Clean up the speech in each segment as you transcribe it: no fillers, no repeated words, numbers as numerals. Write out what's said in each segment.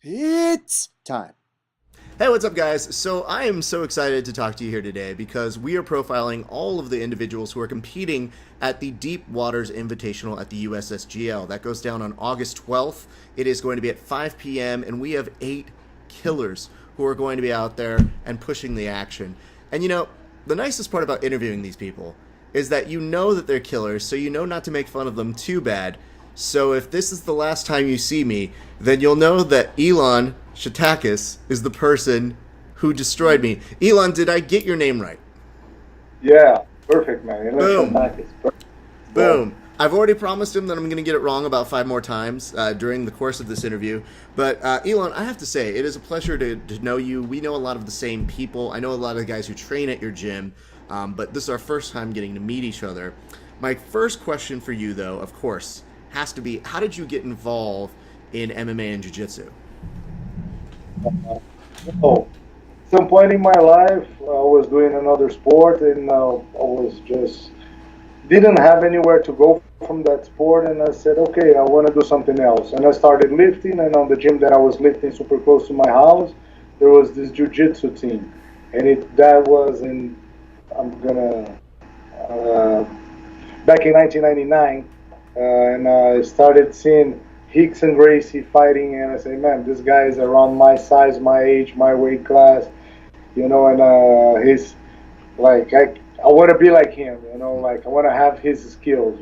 It's time. Hey, what's up, guys? So, I am so excited to talk to you here today because we are profiling all of the individuals who are competing at the Deep Waters Invitational at the USSGL. That goes down on August 12th. It is going to be at 5 p.m., and we have 8 killers who are going to be out there and pushing the action. And the nicest part about interviewing these people is that you know that they're killers, so you know not to make fun of them too bad. So if this is the last time you see me, then you'll know that Ilan Xanthakis is the person who destroyed me. Ilan, did I get your name right? Yeah, perfect, man. Ilan Boom. Xanthakis. Perfect. Go. Boom. I've already promised him that I'm going to get it wrong about 5 more times during the course of this interview. But Elon, I have to say, it is a pleasure to know you. We know a lot of the same people. I know a lot of the guys who train at your gym, but this is our first time getting to meet each other. My first question for you, though, of course, has to be, how did you get involved in MMA and Jiu-Jitsu? Oh, some point in my life, I was doing another sport, and I was just didn't have anywhere to go from that sport, and I said, okay, I want to do something else. And I started lifting, and on the gym that I was lifting super close to my house, there was this jiu-jitsu team, and that was in I'm gonna uh, back in 1999, and I started seeing Rickson Gracie fighting, and I say, man, this guy is around my size, my age, my weight class, and he's like, I want to be like him, like I want to have his skills,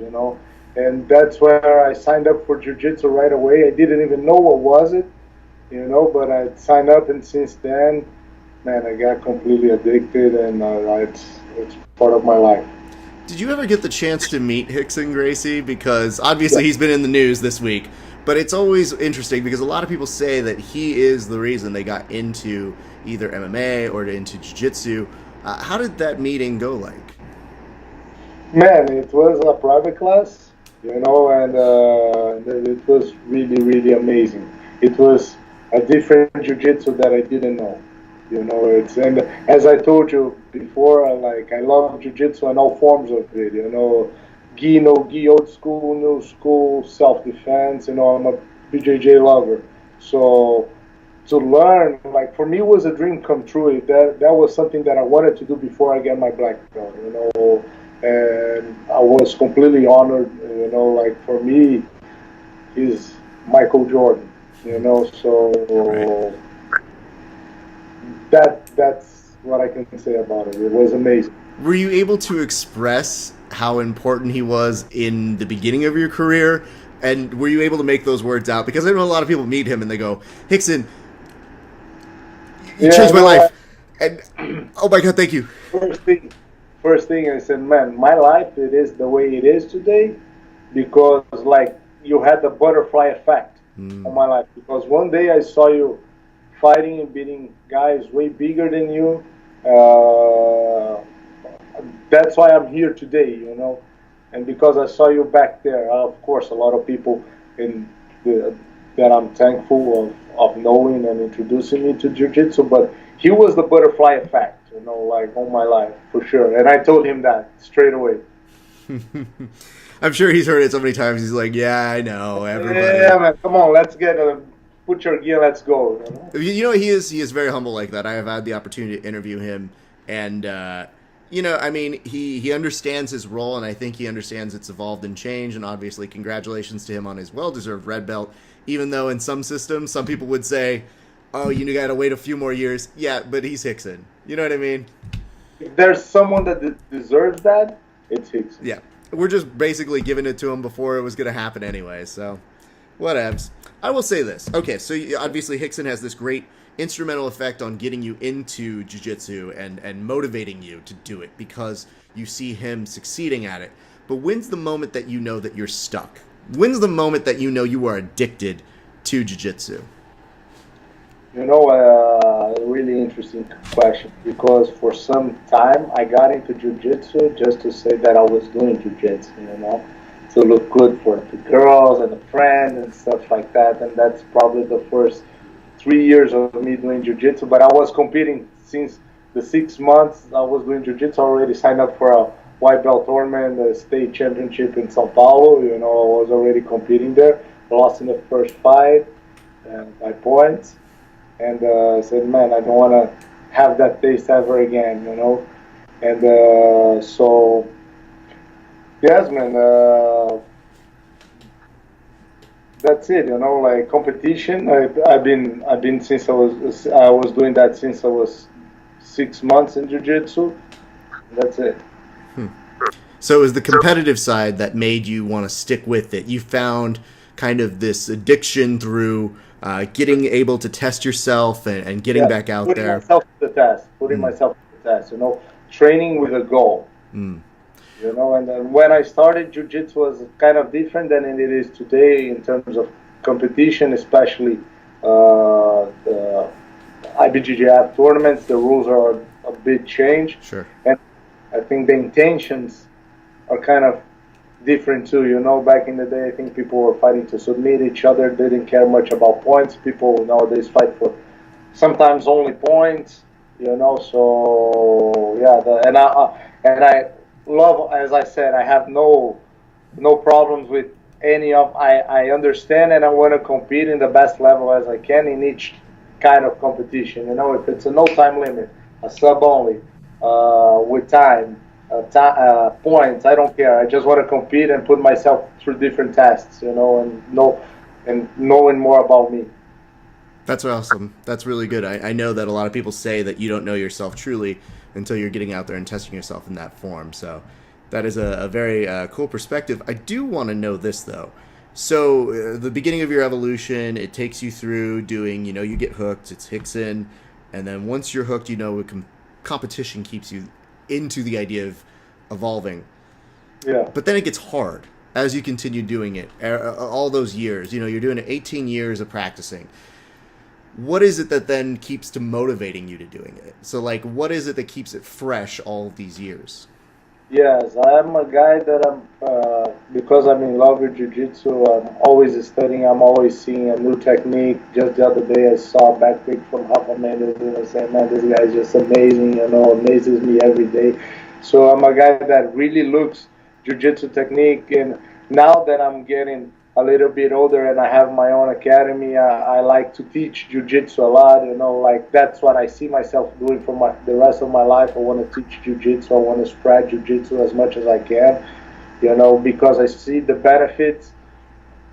and that's where I signed up for jiu-jitsu right away. I didn't even know what was it, but I signed up, and since then, man, I got completely addicted, and it's part of my life. Did you ever get the chance to meet Rickson Gracie? Because Yeah. obviously he's been in the news this week, but it's always interesting because a lot of people say that he is the reason they got into either MMA or into Jiu-Jitsu. How did that meeting go like? Man, it was a private class, and it was really, really amazing. It was a different jiu-jitsu that I didn't know. And as I told you before, I love jiu-jitsu and all forms of it. Gi, no gi, old school, new school, self-defense. I'm a BJJ lover. So to learn, like for me, it was a dream come true. That was something that I wanted to do before I get my black belt. And I was completely honored. Like for me, he's Michael Jordan. Right. So that's what I can say about it. It was amazing. Were you able to express how important he was in the beginning of your career? And were you able to make those words out? Because I know a lot of people meet him and they go, Rickson, you Yeah, changed my no. life. And oh my God, thank you. First thing, first thing I said, man, my life it is the way it is today because like you had the butterfly effect on Mm, my life. Because one day I saw you fighting and beating guys way bigger than you. Uh, that's why I'm here today, and because I saw you back there. Of course, a lot of people in the, that I'm thankful of knowing and introducing me to jiu-jitsu, but he was the butterfly effect, like all my life for sure. And I told him that straight away. I'm sure he's heard it so many times. He's like, yeah, I know, everybody. Yeah, man, come on, let's get put your gear, let's go. He is very humble like that. I have had the opportunity to interview him, and I mean, he understands his role, and I think he understands it's evolved and changed. And obviously, congratulations to him on his well-deserved red belt. Even though in some systems, some people would say, "Oh, you got to wait a few more years." Yeah, but he's Rickson. You know what I mean? If there's someone that deserves that, it's Hicks. Yeah, we're just basically giving it to him before it was going to happen anyway. So, whatevs. I will say this. Okay, so obviously Rickson has this great instrumental effect on getting you into jiu-jitsu and motivating you to do it because you see him succeeding at it. But when's the moment that you know that you're stuck? When's the moment that you know you are addicted to jiu-jitsu? A really interesting question because for some time I got into jujitsu just to say that I was doing jujitsu, to look good for the girls and the friends and stuff like that. And that's probably the first 3 years of me doing jujitsu. But I was competing since the 6 months I was doing jujitsu. I already signed up for a white belt tournament, the state championship in Sao Paulo. I was already competing there. Lost in the first fight by points, and I said, man, I don't want to have that taste ever again, you know. And so, yes, man, that's it, you know. Like competition, I've been since I was doing that since I was 6 months in jiu-jitsu. That's it. So it was the competitive side that made you want to stick with it. You found kind of this addiction through getting able to test yourself and getting back out putting there. myself to the test, putting myself to the test, you know, training with a goal. You know, and then when I started, jiu-jitsu was kind of different than it is today in terms of competition, especially the IBJJF tournaments. The rules are a bit changed. Sure. And I think the intentions are kind of different too. You know, back in the day, I think people were fighting to submit each other. They didn't care much about points. People nowadays fight for sometimes only points. You know, so yeah, and I love, as I said, I have no problems with any of. I understand and I want to compete in the best level as I can in each kind of competition. You know, if it's a no time limit, a sub only, with time, points, I don't care. I just want to compete and put myself through different tests. You know, and knowing more about me. That's awesome. That's really good. I know that a lot of people say that you don't know yourself truly until you're getting out there and testing yourself in that form. So that is a very cool perspective. I do want to know this, though. So the beginning of your evolution, it takes you through doing, you know, you get hooked, it's Rickson, and then once you're hooked, you know, competition keeps you into the idea of evolving. Yeah. But then it gets hard as you continue doing it. All those years, you know, you're doing it 18 years of practicing. What is it that then keeps to motivating you to doing it? So, like, what is it that keeps it fresh all of these years? Yes, I'm a guy that because I'm in love with jiu-jitsu, I'm always studying, I'm always seeing a new technique. Just the other day I saw a back kick from Rafa Mendes and I said, man, this guy is just amazing, you know, amazes me every day. So I'm a guy that really looks jiu-jitsu technique, and now that I'm getting a little bit older and I have my own academy, I like to teach jiu-jitsu a lot, you know, like that's what I see myself doing for the rest of my life. I want to teach jiu-jitsu, I want to spread jiu-jitsu as much as I can, you know, because I see the benefits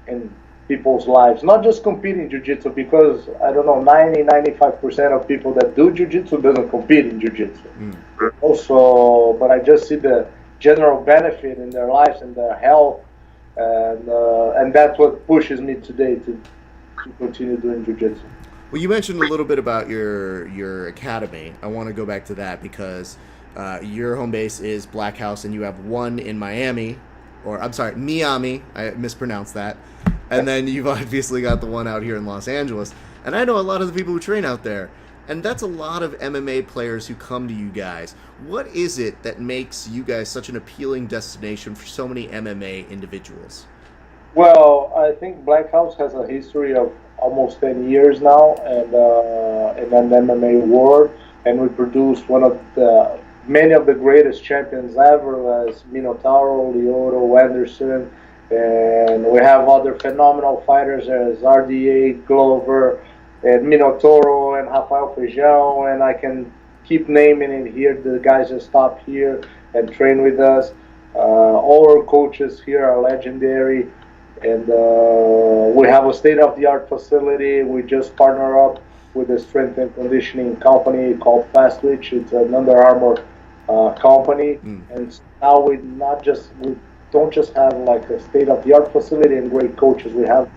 in people's lives, not just competing jiu-jitsu, because I don't know, 95% of people that do jiu-jitsu doesn't compete in jiu-jitsu. Also, but I just see the general benefit in their lives and their health. And that's what pushes me today to continue doing jiu-jitsu. Well, you mentioned a little bit about your academy. I want to go back to that because your home base is Blackhouse, and you have one in Miami, or I'm sorry, Miami. I mispronounced that. And then you've obviously got the one out here in Los Angeles. And I know a lot of the people who train out there. And that's a lot of MMA players who come to you guys. What is it that makes you guys such an appealing destination for so many MMA individuals? Well, I think Blackhouse has a history of almost 10 years now, and in an MMA world, and we produce many of the greatest champions ever, as Minotauro, Lyoto, Anderson, and we have other phenomenal fighters as RDA, Glover, and Minotauro and Rafael Feijão, and I can keep naming it here. The guys that stop here and train with us. All our coaches here are legendary, and we have a state-of-the-art facility. We just partner up with a strength and conditioning company called Fastwitch. It's an Under Armour company, and now we don't just have like a state-of-the-art facility and great coaches. We have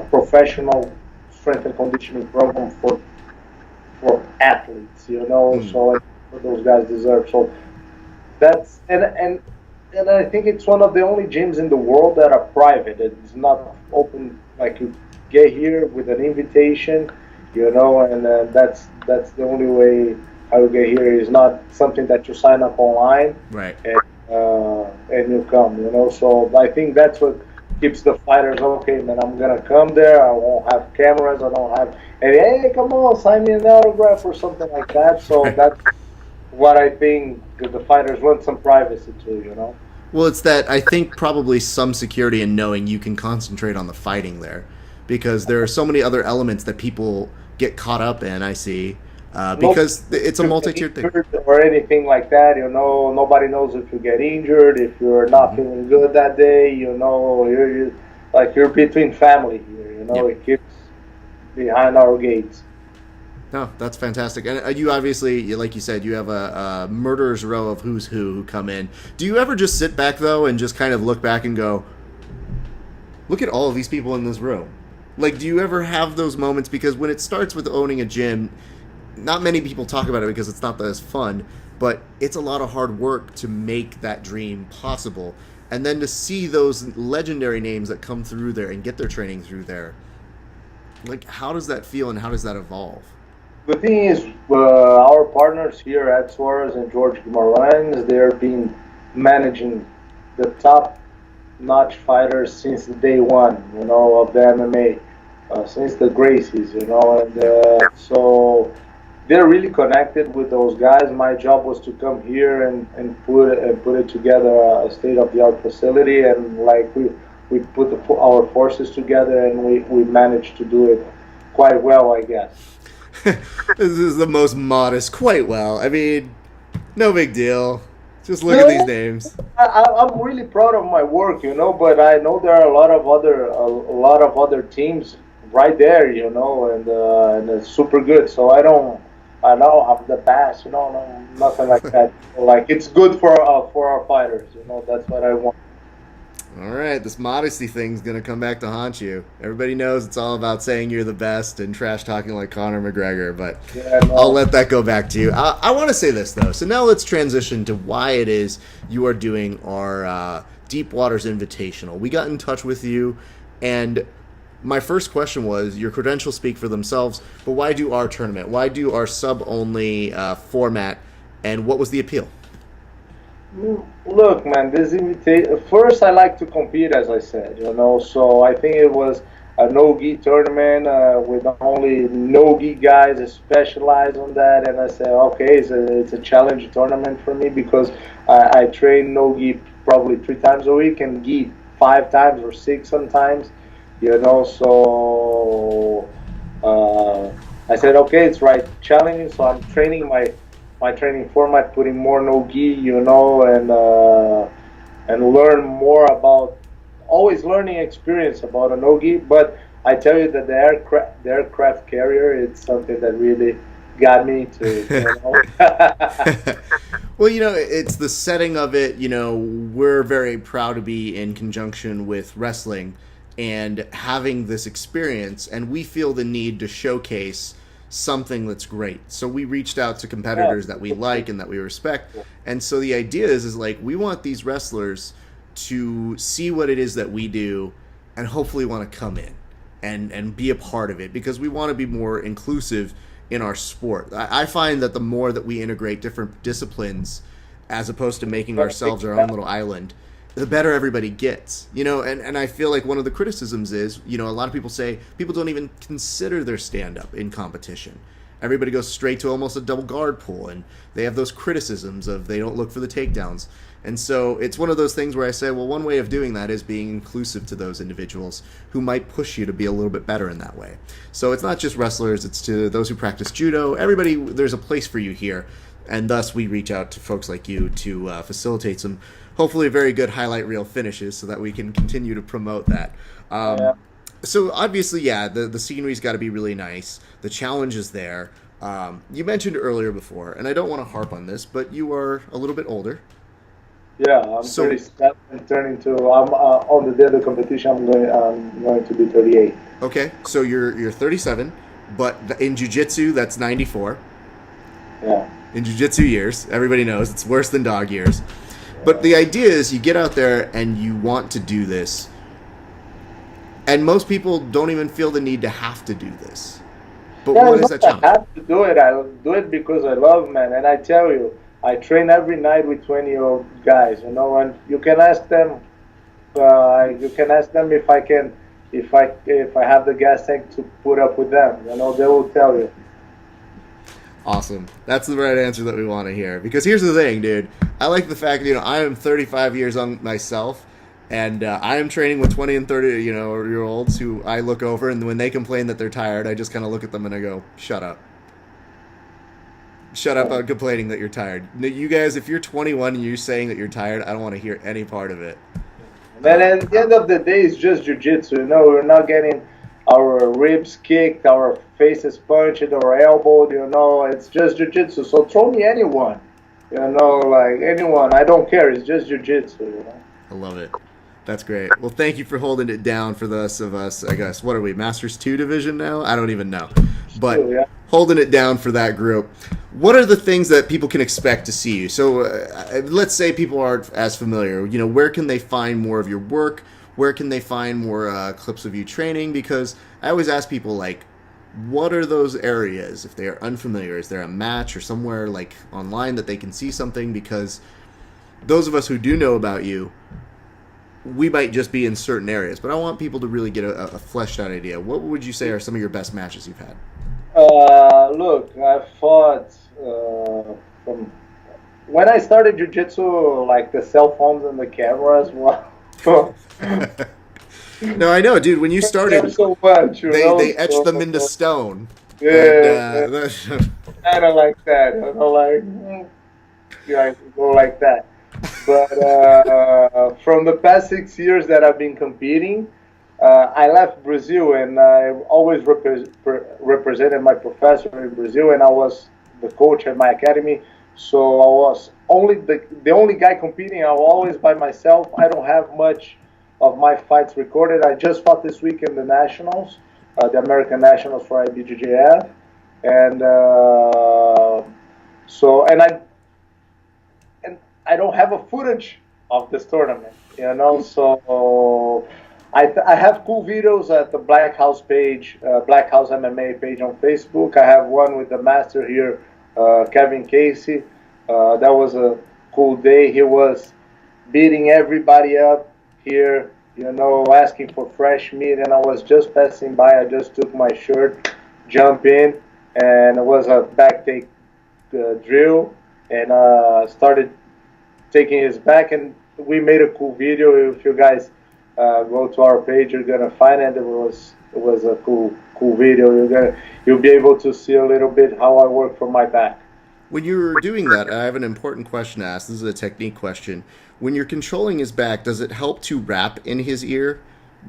professional strength and conditioning program for athletes, you know. So what those guys deserve. So that's and I think it's one of the only gyms in the world that are private. It's not open, like you get here with an invitation, you know, and that's the only way how you get here. Is not something that you sign up online, right? And you come, you know. So I think that's what keeps the fighters, okay, man, I'm gonna come there, I won't have cameras, I don't have, and hey, come on, sign me an autograph or something like that. So that's what I think the fighters want, some privacy too, you know. Well, it's that I think probably some security in knowing you can concentrate on the fighting there, because there are so many other elements that people get caught up in, I see, No, because it's a multi-tiered thing. or anything like that. Nobody knows if you get injured, if you're not Hmm. feeling good that day. You're between family here. Yep. It keeps behind our gates. No, that's fantastic. And you obviously, like you said, you have a murderer's row of who's who come in. Do you ever just sit back, though, and just kind of look back and go, look at all of these people in this room? Like, do you ever have those moments? Because when it starts with owning a gym, not many people talk about it because it's not as fun, but it's a lot of hard work to make that dream possible. And then to see those legendary names that come through there and get their training through there, like, how does that feel and how does that evolve? The thing is, our partners here at Suarez and George Guimarães, they've been managing the top-notch fighters since day one, of the MMA, since the Gracies, and so they're really connected with those guys. My job was to come here and put it together, a state-of-the-art facility, and we put our forces together, and we managed to do it quite well, I guess. This is the most modest, quite well. I mean, no big deal. Just look at these names. I'm really proud of my work, but I know there are a lot of other teams right there, and it's super good. So I don't I'm the best, no, nothing like that. Like, it's good for our fighters, that's what I want. All right, this modesty thing's going to come back to haunt you. Everybody knows it's all about saying you're the best and trash talking like Conor McGregor, but Yeah, no. I'll let that go back to you. I want to say this, though. So now let's transition to why it is you are doing our Deep Waters Invitational. We got in touch with you, and my first question was, your credentials speak for themselves, but why do our tournament? Why do our sub-only format, and what was the appeal? Look, man, this invitation. First, I like to compete, as I said, So I think it was a no-gi tournament with only no-gi guys that specialize on that, and I said, okay, it's a challenge tournament for me because I train no-gi probably 3 times a week and gi 5 times or 6 sometimes, So I said, okay, it's right challenging, so I'm training my training format, putting more no-gi, and learn more about, always learning experience about a no-gi. But I tell you that the aircraft carrier, it's something that really got me to, Well, it's the setting of it. We're very proud to be in conjunction with wrestling and having this experience, and we feel the need to showcase something that's great. So we reached out to competitors that we like and that we respect. And so the idea is like, we want these wrestlers to see what it is that we do and hopefully want to come in and be a part of it, because we want to be more inclusive in our sport. I find that the more that we integrate different disciplines as opposed to making ourselves our own little island, the better everybody gets, and I feel like one of the criticisms is, a lot of people say people don't even consider their stand-up in competition. Everybody goes straight to almost a double guard pull, and they have those criticisms of they don't look for the takedowns. And so it's one of those things where I say, well, one way of doing that is being inclusive to those individuals who might push you to be a little bit better in that way. So it's not just wrestlers, it's to those who practice judo. Everybody, there's a place for you here. And thus we reach out to folks like you to facilitate some, hopefully very good highlight reel finishes so that we can continue to promote that. So obviously, the scenery's got to be really nice. The challenge is there. You mentioned earlier before, and I don't want to harp on this, but you are a little bit older. Yeah, I'm 37, turning to. I'm on the day of the competition. I'm going to be 38. Okay, so you're 37, but in jiu-jitsu that's 94. Yeah. In jiu-jitsu years, everybody knows it's worse than dog years. But the idea is you get out there and you want to do this, and most people don't even feel the need to have to do this. But what is that challenge? I have to do it. I do it because I love, man. And I tell you, I train every night with 20-year-old guys, and you can ask them. If I can, if I have the gas tank to put up with them. They will tell you. Awesome. That's the right answer that we want to hear. Because here's the thing, dude. I like the fact that, I am 35 years young myself, And I am training with 20 and 30, year olds who I look over, and when they complain that they're tired, I just kind of look at them and I go, "Shut up, shut up on complaining that you're tired." You guys, if you're 21 and you're saying that you're tired, I don't want to hear any part of it. And at the end of the day, it's just jiu-jitsu. We're not getting our ribs kicked, our faces punched, or elbowed. It's just jiu-jitsu. So throw me anyone. Like anyone. I don't care. It's just jiu-jitsu. I love it. That's great. Well, thank you for holding it down for those of us, I guess. What are we, Masters 2 division now? I don't even know. But holding it down for that group. What are the things that people can expect to see you? So let's say people aren't as familiar. Where can they find more of your work? Where can they find more clips of you training? Because I always ask people, like, what are those areas if they are unfamiliar? Is there a match or somewhere like online that they can see something? Because those of us who do know about you, we might just be in certain areas, but I want people to really get a fleshed out idea. What would you say are some of your best matches you've had? Look, I fought from when I started jiu-jitsu, like the cell phones and the cameras. No, I know, dude. When you started, so much, they etched them into stone. Yeah, kind of like that. Go like that. But from the past 6 years that I've been competing, I left Brazil, and I always represented my professor in Brazil, and I was the coach at my academy. So I was the only guy competing. I was always by myself. I don't have much of my fights recorded. I just fought this week in the Nationals, the American Nationals for IBJJF, and I don't have a footage of this tournament, so I have cool videos at the Blackhouse page, Blackhouse MMA page on Facebook. I have one with the master here, Kevin Casey. That was a cool day. He was beating everybody up here, asking for fresh meat, and I was just passing by. I just took my shirt, jump in, and it was a back take drill, and started taking his back, and we made a cool video. If you guys go to our page, you're gonna find it. It was a cool video. You'll be able to see a little bit how I work for my back. When you're doing that, I have an important question to ask. This is a technique question. When you're controlling his back, does it help to rap in his ear?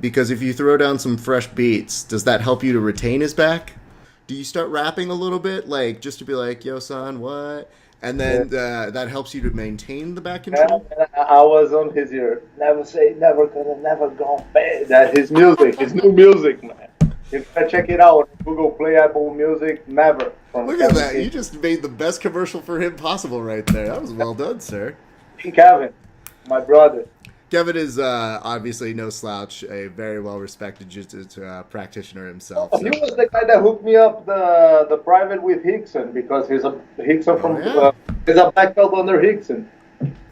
Because if you throw down some fresh beats, does that help you to retain his back? Do you start rapping a little bit, like just to be like, "Yo, son, what?" And then that helps you to maintain the back control? I was on his ear. Never say never, gonna never go bad. That his music, his new music, man. You can check it out. Google Play Apple Music. Never. Look at that. You just made the best commercial for him possible right there. That was well done, sir. Kevin, my brother. Kevin is obviously no slouch, a very well-respected jiu-jitsu practitioner himself. So. He was the guy that hooked me up the private with Rickson, because he's a Rickson he's a black belt under Rickson.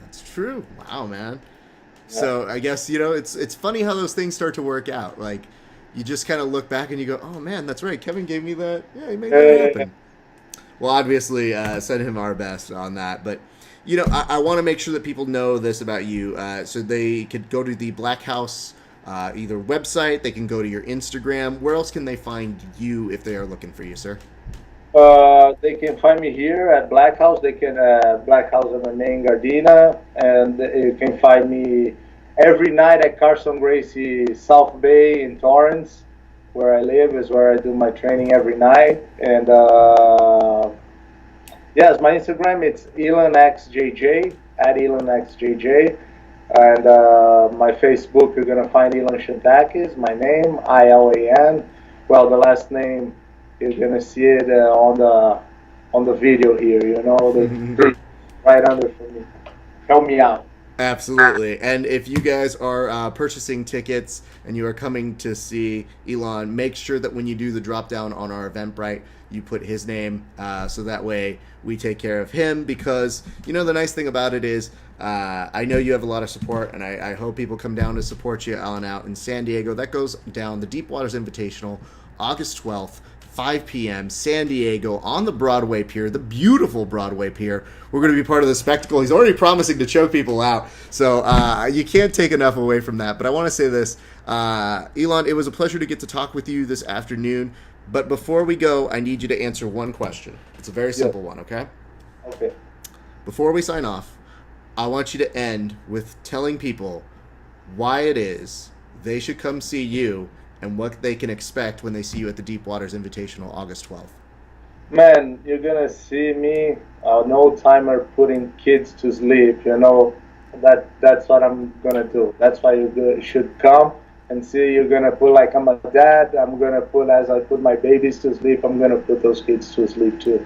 That's true. Wow, man. Yeah. So I guess it's funny how those things start to work out. Like you just kind of look back and you go, "Oh man, that's right. Kevin gave me that. Yeah, he made that happen." Well, obviously, send him our best on that, but. I want to make sure that people know this about you, so they could go to the Blackhouse either website, they can go to your Instagram. Where else can they find you if they are looking for you, sir? They can find me here at Blackhouse. They can Blackhouse MMA in Gardena, and you can find me every night at Rickson Gracie South Bay in Torrance, where I live. Is where I do my training every night, and. Yes, my Instagram, it's Ilan XJJ, at Ilan XJJ. And my Facebook, you're going to find Ilan Xanthakis, my name, ILAN. Well, the last name, you're going to see it on the video here, right under for me. Help me out. Absolutely. And if you guys are purchasing tickets and you are coming to see Ilan, make sure that when you do the drop down on our Eventbrite, you put his name so that way we take care of him, because the nice thing about it is I know you have a lot of support, and I hope people come down to support you on out in San Diego. That goes down the Deep Waters Invitational August 12th, 5 p.m., San Diego, on the Broadway Pier, the beautiful Broadway Pier. We're going to be part of the spectacle. He's already promising to choke people out, so you can't take enough away from that. But I want to say this. Ilan, it was a pleasure to get to talk with you this afternoon. But before we go, I need you to answer one question. It's a very simple one, okay? Okay. Before we sign off, I want you to end with telling people why it is they should come see you and what they can expect when they see you at the Deep Waters Invitational August 12th. Man, you're gonna see me, an old timer, putting kids to sleep. You know, that's what I'm gonna do. That's why you should come and see. You're gonna put, like, I'm a dad. I'm gonna put, as I put my babies to sleep, I'm gonna put those kids to sleep too.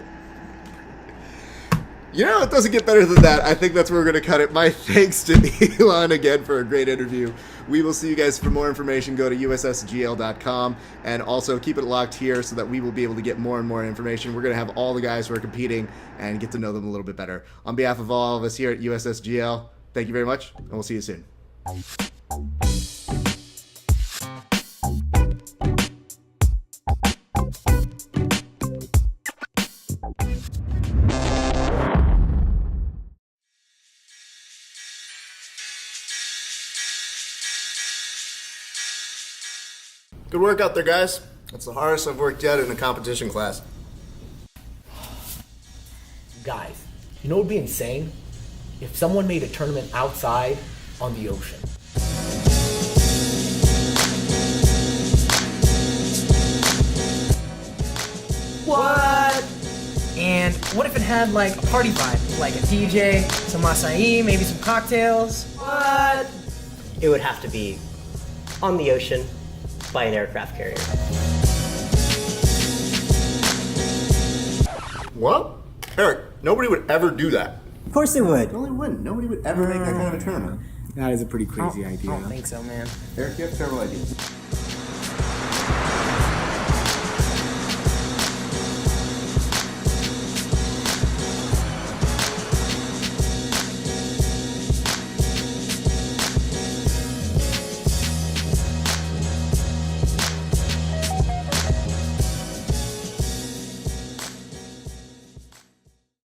You know, it doesn't get better than that. I think that's where we're going to cut it. My thanks to Ilan again for a great interview. We will see you guys. For more information, go to ussgl.com, and also keep it locked here so that we will be able to get more and more information. We're going to have all the guys who are competing and get to know them a little bit better. On behalf of all of us here at USSGL, thank you very much, and we'll see you soon. Good work out there, guys. That's the hardest I've worked yet in a competition class. Guys, you know what would be insane? If someone made a tournament outside on the ocean. What? And what if it had, like, a party vibe? Like a DJ, some acai, maybe some cocktails? What? It would have to be on the ocean by an aircraft carrier. What? Eric, nobody would ever do that. Of course they would. Only wouldn't. Nobody would ever make that kind of a tournament. That is a pretty crazy idea. I don't think so, man. Eric, you have several ideas.